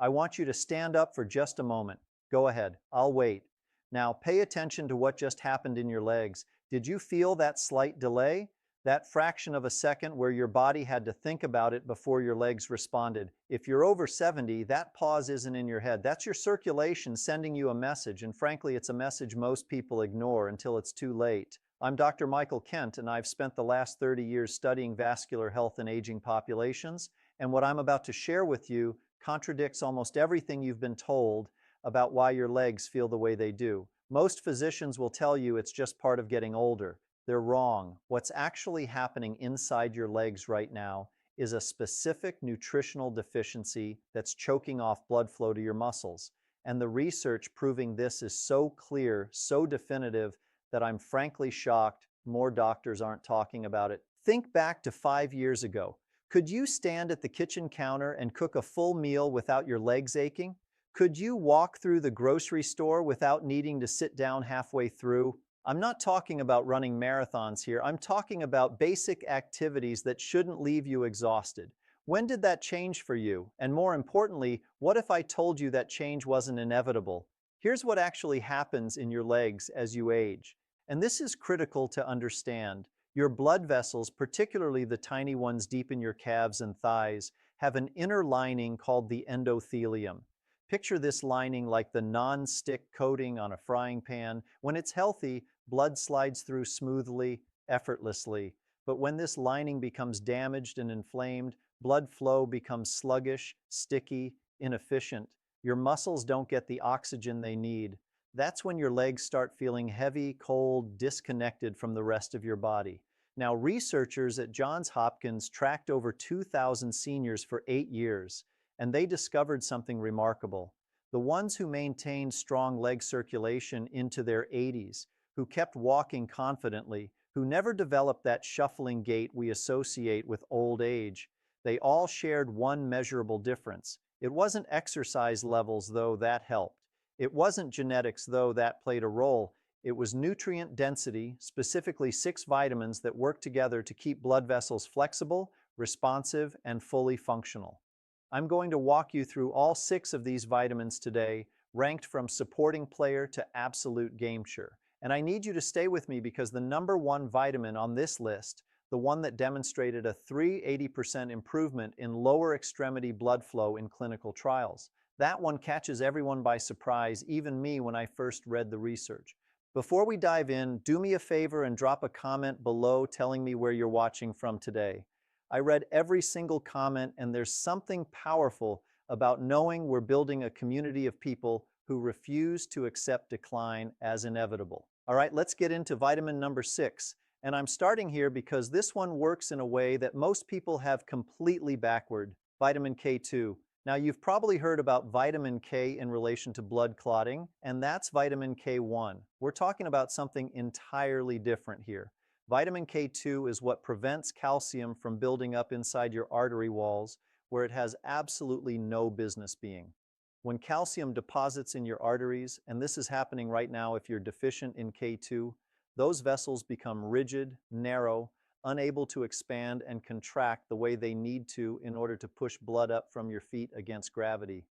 I want you to stand up for just a moment. Go ahead, I'll wait. Now pay attention to what just happened in your legs. Did you feel that slight delay? That fraction of a second where your body had to think about it before your legs responded. If you're over 70, that pause isn't in your head. That's your circulation sending you a message, and frankly, it's a message most people ignore until it's too late. I'm Dr. Michael Kent, and I've spent the last 30 years studying vascular health in aging populations, and what I'm about to share with you contradicts almost everything you've been told about why your legs feel the way they do. Most physicians will tell you it's just part of getting older. They're wrong. What's actually happening inside your legs right now is a specific nutritional deficiency that's choking off blood flow to your muscles. And the research proving this is so clear, so definitive, that I'm frankly shocked more doctors aren't talking about it. Think back to 5 years ago. Could you stand at the kitchen counter and cook a full meal without your legs aching? Could you walk through the grocery store without needing to sit down halfway through? I'm not talking about running marathons here. I'm talking about basic activities that shouldn't leave you exhausted. When did that change for you? And more importantly, what if I told you that change wasn't inevitable? Here's what actually happens in your legs as you age. And this is critical to understand. Your blood vessels, particularly the tiny ones deep in your calves and thighs, have an inner lining called the endothelium. Picture this lining like the non-stick coating on a frying pan. When it's healthy, blood slides through smoothly, effortlessly. But when this lining becomes damaged and inflamed, blood flow becomes sluggish, sticky, inefficient. Your muscles don't get the oxygen they need. That's when your legs start feeling heavy, cold, disconnected from the rest of your body. Now, researchers at Johns Hopkins tracked over 2,000 seniors for 8 years, and they discovered something remarkable. The ones who maintained strong leg circulation into their 80s, who kept walking confidently, who never developed that shuffling gait we associate with old age, they all shared one measurable difference. It wasn't exercise levels, though that helped. It wasn't genetics, though that played a role. It was nutrient density, specifically 6 vitamins that work together to keep blood vessels flexible, responsive, and fully functional. I'm going to walk you through all 6 of these vitamins today, ranked from supporting player to absolute gamecher. And I need you to stay with me because the number 1 vitamin on this list, the one that demonstrated a 380% improvement in lower extremity blood flow in clinical trials, that one catches everyone by surprise, even me when I first read the research. Before we dive in, do me a favor and drop a comment below telling me where you're watching from today. I read every single comment, and there's something powerful about knowing we're building a community of people who refuse to accept decline as inevitable. All right, let's get into vitamin number 6. And I'm starting here because this one works in a way that most people have completely backward. Vitamin K2. Now, you've probably heard about vitamin K in relation to blood clotting, and that's vitamin K1. We're talking about something entirely different here. Vitamin K2 is what prevents calcium from building up inside your artery walls, where it has absolutely no business being. When calcium deposits in your arteries, and this is happening right now if you're deficient in K2, those vessels become rigid, narrow, unable to expand and contract the way they need to in order to push blood up from your feet against gravity.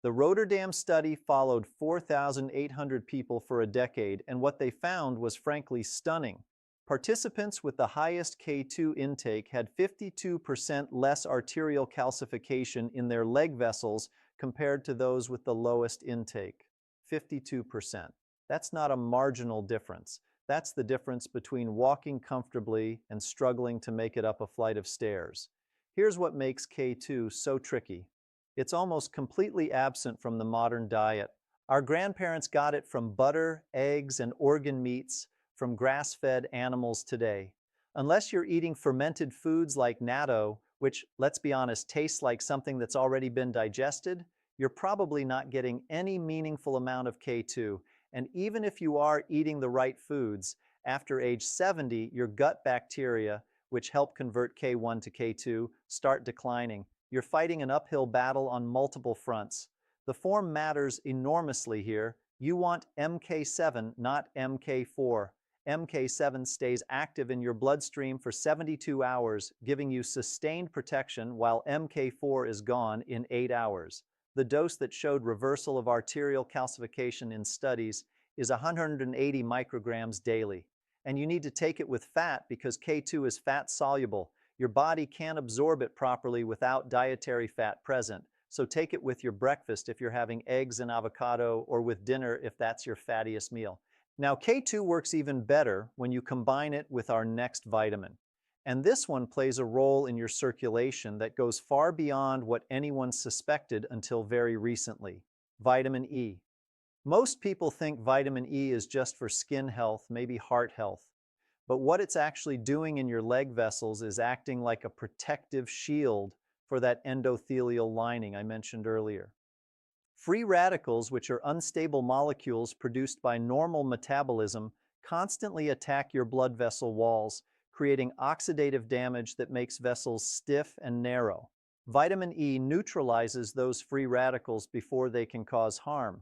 The Rotterdam study followed 4,800 people for a decade, and what they found was frankly stunning. Participants with the highest K2 intake had 52% less arterial calcification in their leg vessels compared to those with the lowest intake. 52%. That's not a marginal difference. That's the difference between walking comfortably and struggling to make it up a flight of stairs. Here's what makes K2 so tricky. It's almost completely absent from the modern diet. Our grandparents got it from butter, eggs, and organ meats from grass-fed animals today. Unless you're eating fermented foods like natto, which, let's be honest, tastes like something that's already been digested, you're probably not getting any meaningful amount of K2. And even if you are eating the right foods, after age 70, your gut bacteria, which help convert K1 to K2, start declining. You're fighting an uphill battle on multiple fronts. The form matters enormously here. You want MK7, not MK4. MK7 stays active in your bloodstream for 72 hours, giving you sustained protection, while MK4 is gone in 8 hours. The dose that showed reversal of arterial calcification in studies is 180 micrograms daily. And you need to take it with fat because K2 is fat soluble. Your body can't absorb it properly without dietary fat present. So take it with your breakfast if you're having eggs and avocado, or with dinner if that's your fattiest meal. Now, K2 works even better when you combine it with our next vitamin. And this one plays a role in your circulation that goes far beyond what anyone suspected until very recently. Vitamin E. Most people think vitamin E is just for skin health, maybe heart health. But what it's actually doing in your leg vessels is acting like a protective shield for that endothelial lining I mentioned earlier. Free radicals, which are unstable molecules produced by normal metabolism, constantly attack your blood vessel walls, creating oxidative damage that makes vessels stiff and narrow. Vitamin E neutralizes those free radicals before they can cause harm.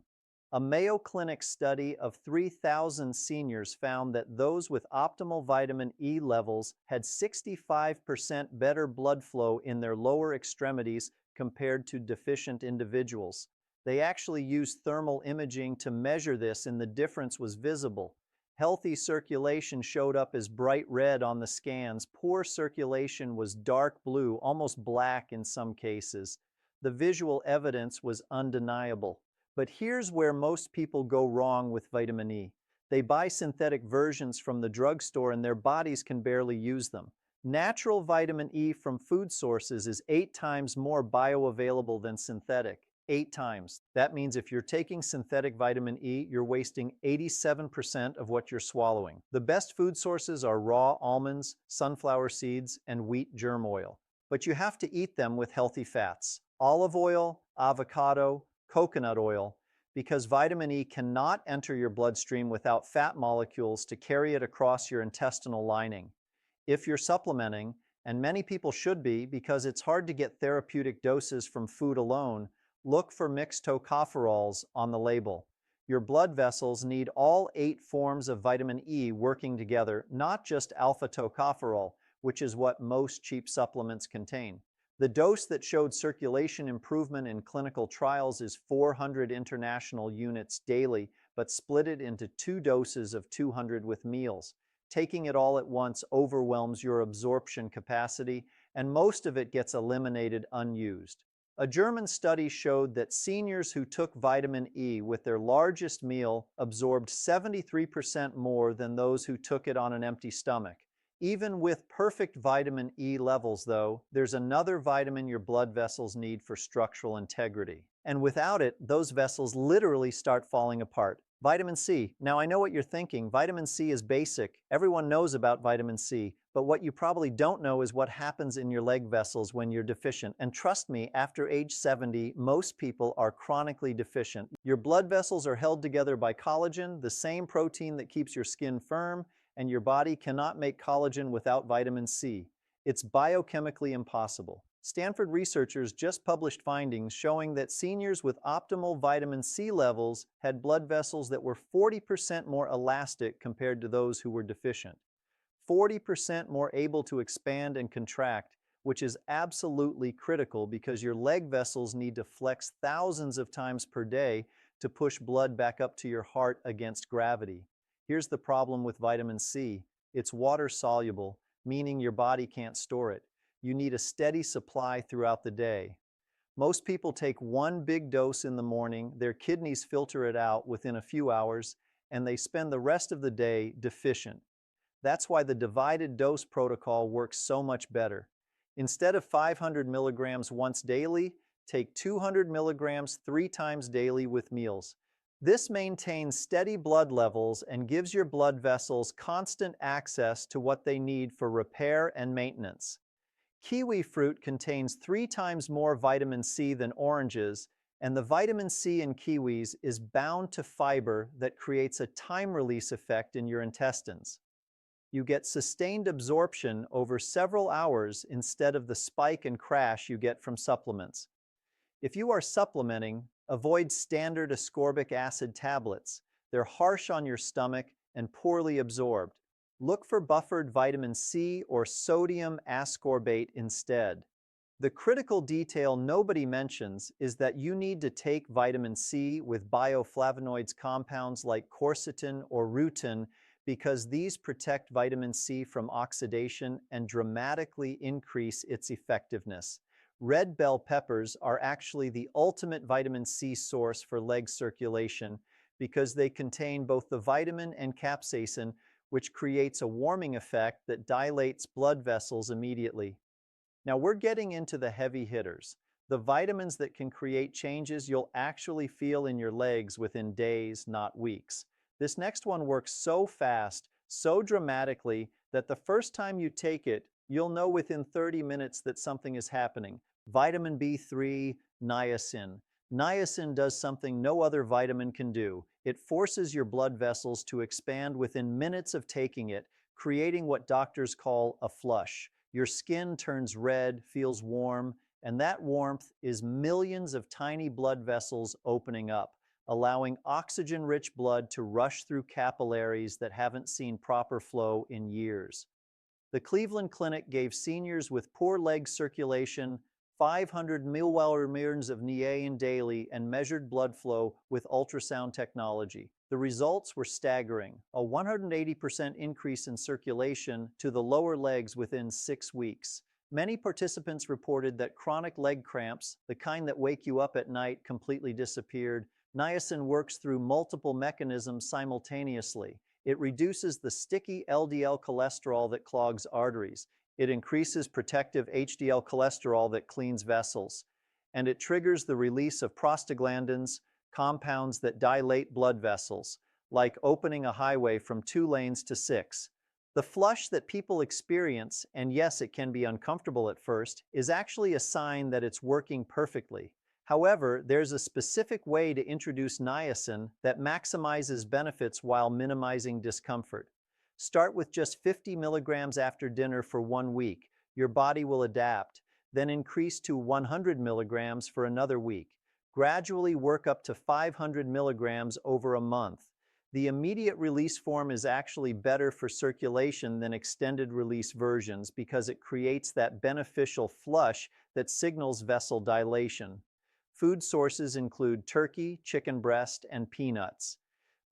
A Mayo Clinic study of 3,000 seniors found that those with optimal vitamin E levels had 65% better blood flow in their lower extremities compared to deficient individuals. They actually used thermal imaging to measure this, and the difference was visible. Healthy circulation showed up as bright red on the scans. Poor circulation was dark blue, almost black in some cases. The visual evidence was undeniable. But here's where most people go wrong with vitamin E. They buy synthetic versions from the drugstore and their bodies can barely use them. Natural vitamin E from food sources is 8 times more bioavailable than synthetic. 8 times. That means if you're taking synthetic vitamin E, you're wasting 87% of what you're swallowing. The best food sources are raw almonds, sunflower seeds, and wheat germ oil. But you have to eat them with healthy fats. Olive oil, avocado, coconut oil, because vitamin E cannot enter your bloodstream without fat molecules to carry it across your intestinal lining. If you're supplementing, and many people should be because it's hard to get therapeutic doses from food alone, look for mixed tocopherols on the label. Your blood vessels need all 8 forms of vitamin E working together, not just alpha tocopherol, which is what most cheap supplements contain. The dose that showed circulation improvement in clinical trials is 400 international units daily, but split it into 2 doses of 200 with meals. Taking it all at once overwhelms your absorption capacity, and most of it gets eliminated unused. A German study showed that seniors who took vitamin E with their largest meal absorbed 73% more than those who took it on an empty stomach. Even with perfect vitamin E levels, though, there's another vitamin your blood vessels need for structural integrity. And without it, those vessels literally start falling apart. Vitamin C. Now I know what you're thinking. Vitamin C is basic. Everyone knows about vitamin C. But what you probably don't know is what happens in your leg vessels when you're deficient. And trust me, after age 70, most people are chronically deficient. Your blood vessels are held together by collagen, the same protein that keeps your skin firm, and your body cannot make collagen without vitamin C. It's biochemically impossible. Stanford researchers just published findings showing that seniors with optimal vitamin C levels had blood vessels that were 40% more elastic compared to those who were deficient. 40% more able to expand and contract, which is absolutely critical because your leg vessels need to flex thousands of times per day to push blood back up to your heart against gravity. Here's the problem with vitamin C. It's water soluble, meaning your body can't store it. You need a steady supply throughout the day. Most people take 1 big dose in the morning, their kidneys filter it out within a few hours, and they spend the rest of the day deficient. That's why the divided dose protocol works so much better. Instead of 500 milligrams once daily, take 200 milligrams 3 times daily with meals. This maintains steady blood levels and gives your blood vessels constant access to what they need for repair and maintenance. Kiwi fruit contains 3 times more vitamin C than oranges, and the vitamin C in kiwis is bound to fiber that creates a time-release effect in your intestines. You get sustained absorption over several hours instead of the spike and crash you get from supplements. If you are supplementing, avoid standard ascorbic acid tablets. They're harsh on your stomach and poorly absorbed. Look for buffered vitamin C or sodium ascorbate instead. The critical detail nobody mentions is that you need to take vitamin C with bioflavonoids compounds like quercetin or rutin because these protect vitamin C from oxidation and dramatically increase its effectiveness. Red bell peppers are actually the ultimate vitamin C source for leg circulation because they contain both the vitamin and capsaicin, which creates a warming effect that dilates blood vessels immediately. Now we're getting into the heavy hitters, the vitamins that can create changes you'll actually feel in your legs within days, not weeks. This next one works so fast, so dramatically, that the first time you take it, you'll know within 30 minutes that something is happening. Vitamin B3, niacin. Niacin does something no other vitamin can do. It forces your blood vessels to expand within minutes of taking it, creating what doctors call a flush. Your skin turns red, feels warm, and that warmth is millions of tiny blood vessels opening up, allowing oxygen-rich blood to rush through capillaries that haven't seen proper flow in years. The Cleveland Clinic gave seniors with poor leg circulation 500 milliliters of niacin daily and measured blood flow with ultrasound technology. The results were staggering, a 180% increase in circulation to the lower legs within 6 weeks. Many participants reported that chronic leg cramps, the kind that wake you up at night, completely disappeared. Niacin works through multiple mechanisms simultaneously. It reduces the sticky LDL cholesterol that clogs arteries. It increases protective HDL cholesterol that cleans vessels. And it triggers the release of prostaglandins, compounds that dilate blood vessels, like opening a highway from 2 lanes to 6. The flush that people experience, and yes, it can be uncomfortable at first, is actually a sign that it's working perfectly. However, there's a specific way to introduce niacin that maximizes benefits while minimizing discomfort. Start with just 50 milligrams after dinner for 1 week. Your body will adapt. Then increase to 100 milligrams for another week. Gradually work up to 500 milligrams over a month. The immediate release form is actually better for circulation than extended release versions because it creates that beneficial flush that signals vessel dilation. Food sources include turkey, chicken breast, and peanuts.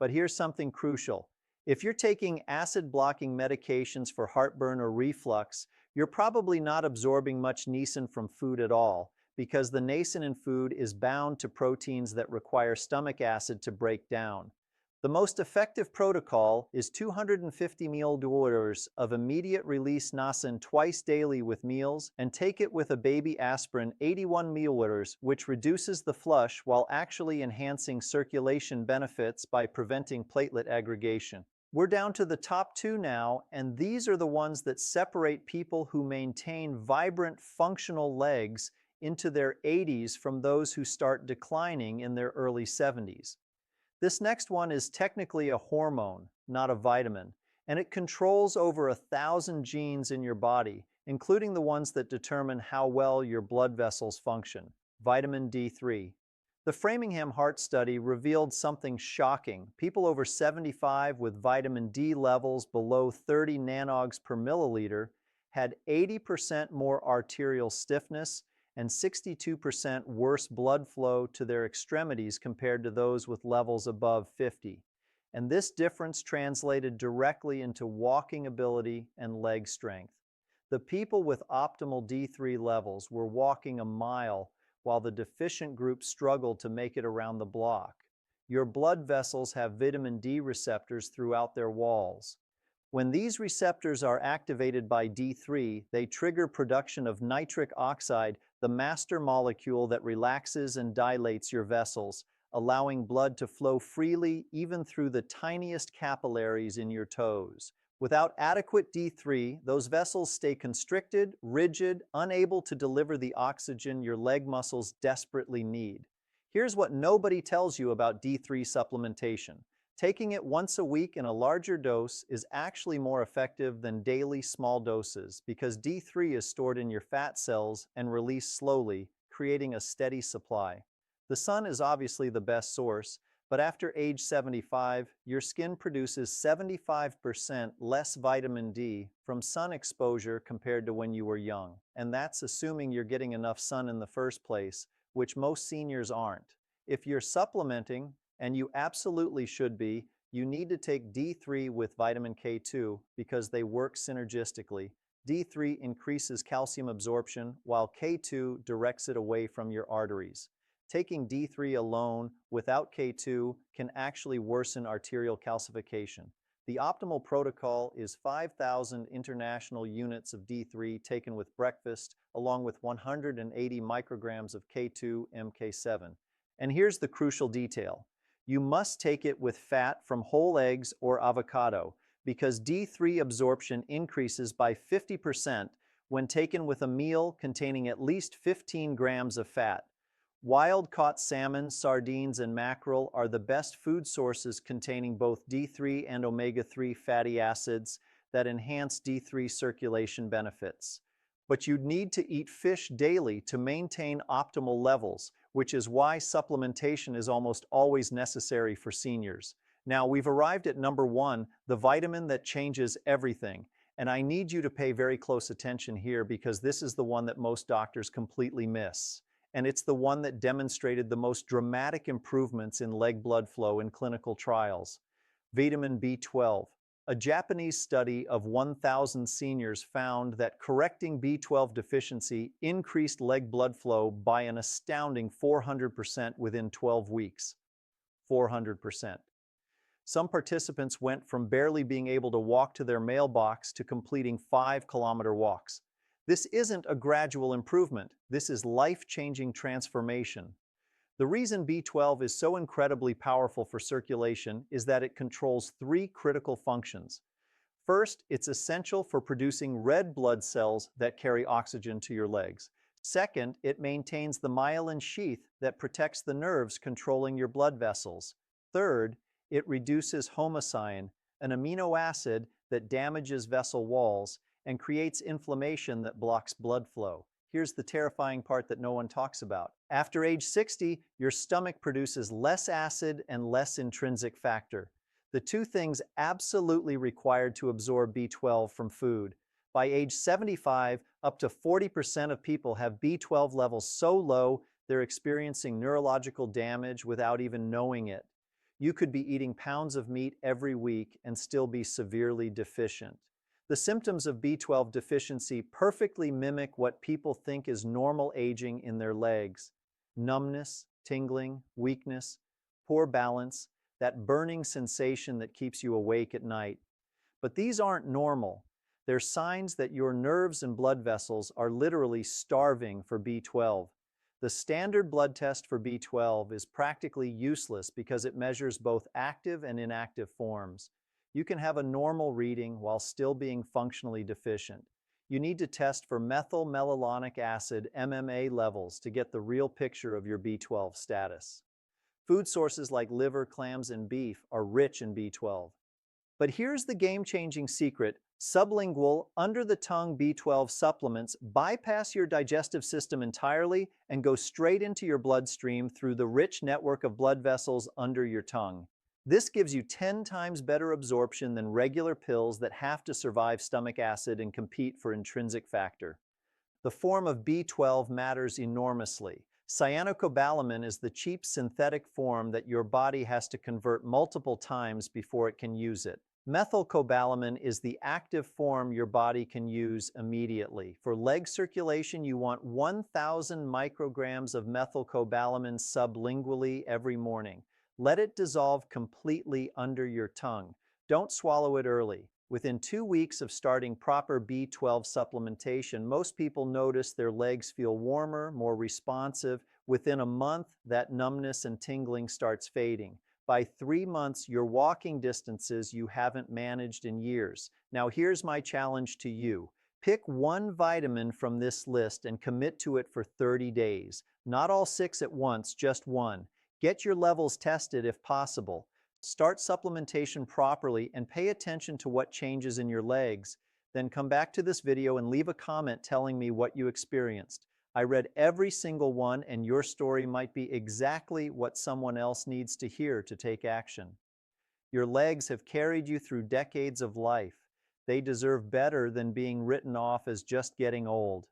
But here's something crucial. If you're taking acid-blocking medications for heartburn or reflux, you're probably not absorbing much niacin from food at all, because the niacin in food is bound to proteins that require stomach acid to break down. The most effective protocol is 250 milliliters of immediate release niacin twice daily with meals, and take it with a baby aspirin 81 milliliters, which reduces the flush while actually enhancing circulation benefits by preventing platelet aggregation. We're down to the top 2 now, and these are the ones that separate people who maintain vibrant, functional legs into their 80s from those who start declining in their early 70s. This next one is technically a hormone, not a vitamin, and it controls over 1,000 genes in your body, including the ones that determine how well your blood vessels function, vitamin D3. The Framingham Heart Study revealed something shocking. People over 75 with vitamin D levels below 30 nanogs per milliliter had 80% more arterial stiffness and 62% worse blood flow to their extremities compared to those with levels above 50. And this difference translated directly into walking ability and leg strength. The people with optimal D3 levels were walking a mile while the deficient group struggled to make it around the block. Your blood vessels have vitamin D receptors throughout their walls. When these receptors are activated by D3, they trigger production of nitric oxide, the master molecule that relaxes and dilates your vessels, allowing blood to flow freely even through the tiniest capillaries in your toes. Without adequate D3, those vessels stay constricted, rigid, unable to deliver the oxygen your leg muscles desperately need. Here's what nobody tells you about D3 supplementation. Taking it once a week in a larger dose is actually more effective than daily small doses because D3 is stored in your fat cells and released slowly, creating a steady supply. The sun is obviously the best source, But after age 75, your skin produces 75% less vitamin D from sun exposure compared to when you were young. And that's assuming you're getting enough sun in the first place, which most seniors aren't. If you're supplementing, and you absolutely should be, you need to take D3 with vitamin K2 because they work synergistically. D3 increases calcium absorption while K2 directs it away from your arteries. Taking D3 alone without K2 can actually worsen arterial calcification. The optimal protocol is 5,000 international units of D3 taken with breakfast, along with 180 micrograms of K2 MK7. And here's the crucial detail. You must take it with fat from whole eggs or avocado, because D3 absorption increases by 50% when taken with a meal containing at least 15 grams of fat. Wild-caught salmon, sardines, and mackerel are the best food sources containing both D3 and omega-3 fatty acids that enhance D3 circulation benefits. But you'd need to eat fish daily to maintain optimal levels, which is why supplementation is almost always necessary for seniors. Now, we've arrived at number 1, the vitamin that changes everything. And I need you to pay very close attention here because this is the one that most doctors completely miss. And it's the one that demonstrated the most dramatic improvements in leg blood flow in clinical trials. Vitamin B12. A Japanese study of 1,000 seniors found that correcting B12 deficiency increased leg blood flow by an astounding 400% within 12 weeks. 400%. Some participants went from barely being able to walk to their mailbox to completing 5-kilometer walks. This isn't a gradual improvement. This is life-changing transformation. The reason B12 is so incredibly powerful for circulation is that it controls 3 critical functions. First, it's essential for producing red blood cells that carry oxygen to your legs. Second, it maintains the myelin sheath that protects the nerves controlling your blood vessels. Third, it reduces homocyan, an amino acid that damages vessel walls and creates inflammation that blocks blood flow. Here's the terrifying part that no one talks about. After age 60, your stomach produces less acid and less intrinsic factor, the two things absolutely required to absorb B12 from food. By age 75, up to 40% of people have B12 levels so low they're experiencing neurological damage without even knowing it. You could be eating pounds of meat every week and still be severely deficient. The symptoms of B12 deficiency perfectly mimic what people think is normal aging in their legs. Numbness, tingling, weakness, poor balance, that burning sensation that keeps you awake at night. But these aren't normal. They're signs that your nerves and blood vessels are literally starving for B12. The standard blood test for B12 is practically useless because it measures both active and inactive forms. You can have a normal reading while still being functionally deficient. You need to test for methylmalonic acid MMA levels to get the real picture of your B12 status. Food sources like liver, clams, and beef are rich in B12. But here's the game-changing secret. Sublingual, under-the-tongue B12 supplements bypass your digestive system entirely and go straight into your bloodstream through the rich network of blood vessels under your tongue. This gives you 10 times better absorption than regular pills that have to survive stomach acid and compete for intrinsic factor. The form of B12 matters enormously. Cyanocobalamin is the cheap synthetic form that your body has to convert multiple times before it can use it. Methylcobalamin is the active form your body can use immediately. For leg circulation, you want 1,000 micrograms of methylcobalamin sublingually every morning. Let it dissolve completely under your tongue. Don't swallow it early. Within 2 weeks of starting proper B12 supplementation, most people notice their legs feel warmer, more responsive. Within a month, that numbness and tingling starts fading. By 3 months, you're walking distances you haven't managed in years. Now here's my challenge to you. Pick one vitamin from this list and commit to it for 30 days. Not all 6 at once, just one. Get your levels tested if possible. Start supplementation properly and pay attention to what changes in your legs. Then come back to this video and leave a comment telling me what you experienced. I read every single one, and your story might be exactly what someone else needs to hear to take action. Your legs have carried you through decades of life. They deserve better than being written off as just getting old.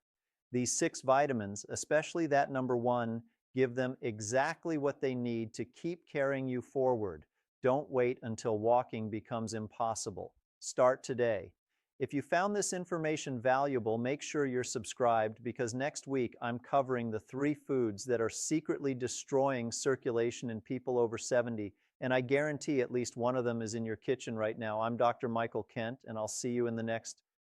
These 6 vitamins, especially that number one, give them exactly what they need to keep carrying you forward. Don't wait until walking becomes impossible. Start today. If you found this information valuable, make sure you're subscribed because next week I'm covering the 3 foods that are secretly destroying circulation in people over 70, and I guarantee at least one of them is in your kitchen right now. I'm Dr. Michael Kent, and I'll see you in the next